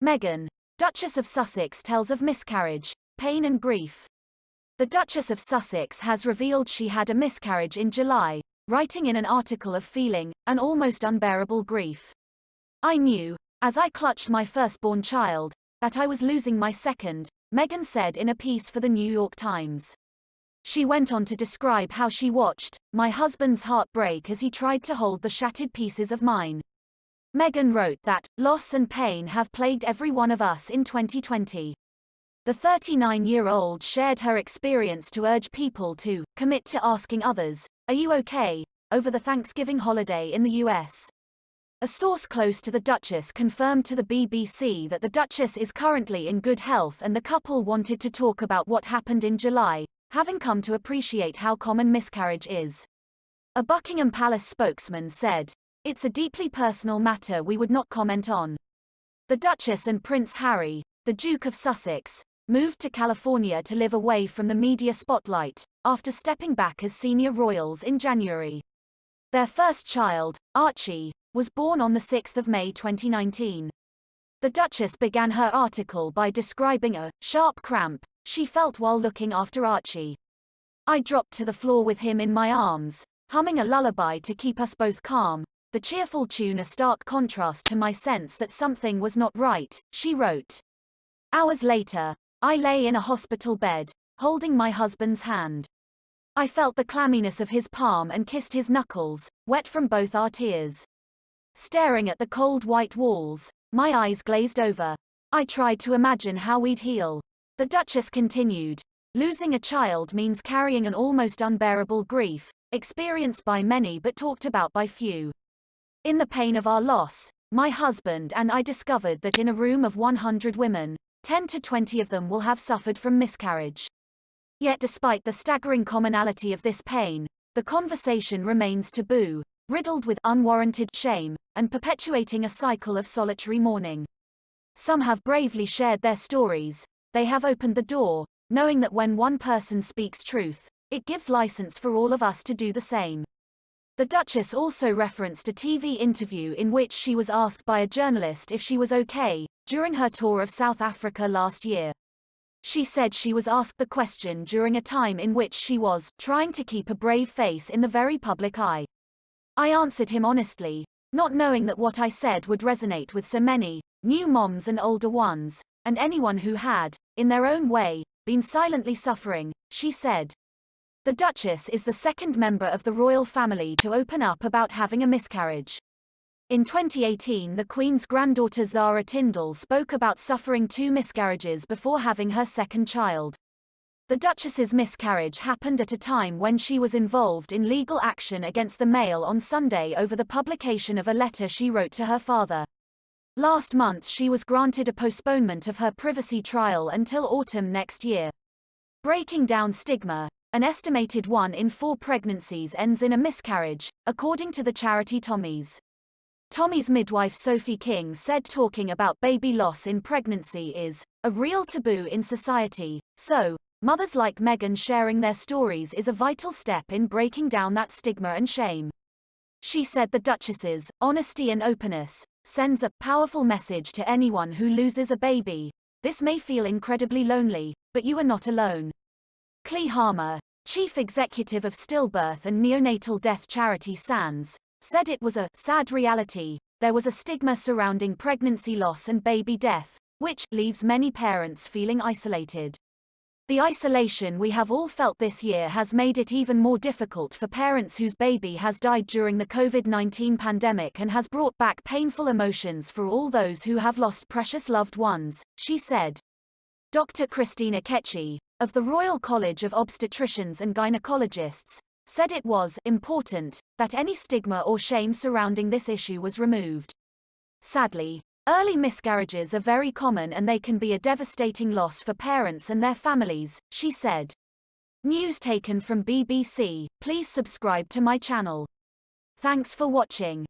Meghan, Duchess of Sussex tells of miscarriage, pain and grief. The Duchess of Sussex has revealed she had a miscarriage in July, writing in an article of feeling an almost unbearable grief. "I knew, as I clutched my firstborn child, that I was losing my second," Meghan said in a piece for the New York Times. She went on to describe how she watched my husband's heart break as he tried to hold the shattered pieces of mine. Meghan wrote that loss and pain have plagued every one of us in 2020. The 39-year-old shared her experience to urge people to commit to asking others, "Are you okay?" over the Thanksgiving holiday in the US. A source close to the Duchess confirmed to the BBC that the Duchess is currently in good health, and the couple wanted to talk about what happened in July, having come to appreciate how common miscarriage is. A Buckingham Palace spokesman said, "It's a deeply personal matter we would not comment on." The Duchess and Prince Harry, the Duke of Sussex, moved to California to live away from the media spotlight, after stepping back as senior royals in January. Their first child, Archie, was born on the 6th of May 2019. The Duchess began her article by describing a sharp cramp she felt while looking after Archie. "I dropped to the floor with him in my arms, humming a lullaby to keep us both calm, the cheerful tune a stark contrast to my sense that something was not right," she wrote. Hours later, "I lay in a hospital bed, holding my husband's hand. I felt the clamminess of his palm and kissed his knuckles, wet from both our tears. Staring at the cold white walls, my eyes glazed over. I tried to imagine how we'd heal." The Duchess continued, "Losing a child means carrying an almost unbearable grief, experienced by many but talked about by few. In the pain of our loss, my husband and I discovered that in a room of 100 women, 10 to 20 of them will have suffered from miscarriage. Yet despite the staggering commonality of this pain, the conversation remains taboo, riddled with unwarranted shame, and perpetuating a cycle of solitary mourning. Some have bravely shared their stories. They have opened the door, knowing that when one person speaks truth, it gives license for all of us to do the same." The Duchess also referenced a TV interview in which she was asked by a journalist if she was okay, during her tour of South Africa last year. She said she was asked the question during a time in which she was trying to keep a brave face in the very public eye. "I answered him honestly, not knowing that what I said would resonate with so many new moms and older ones, and anyone who had, in their own way, been silently suffering," she said. The Duchess is the second member of the royal family to open up about having a miscarriage. In 2018, the Queen's granddaughter Zara Tindall spoke about suffering 2 miscarriages before having her second child. The Duchess's miscarriage happened at a time when she was involved in legal action against the Mail on Sunday over the publication of a letter she wrote to her father. Last month she was granted a postponement of her privacy trial until autumn next year. Breaking down stigma, an estimated 1 in 4 pregnancies ends in a miscarriage, according to the charity Tommy's. Tommy's midwife Sophie King said talking about baby loss in pregnancy is a real taboo in society, so mothers like Meghan sharing their stories is a vital step in breaking down that stigma and shame. She said the Duchess's honesty and openness sends a powerful message to anyone who loses a baby. "This may feel incredibly lonely, but you are not alone." Clee Harmer, chief executive of stillbirth and neonatal death charity SANS, said it was a sad reality. There was a stigma surrounding pregnancy loss and baby death, which leaves many parents feeling isolated. "The isolation we have all felt this year has made it even more difficult for parents whose baby has died during the COVID-19 pandemic and has brought back painful emotions for all those who have lost precious loved ones," she said. Dr. Christina Ketchy, of the Royal College of Obstetricians and Gynecologists, said it was important that any stigma or shame surrounding this issue was removed. "Sadly, early miscarriages are very common and they can be a devastating loss for parents and their families," she said. News taken from BBC. Please subscribe to my channel. Thanks for watching.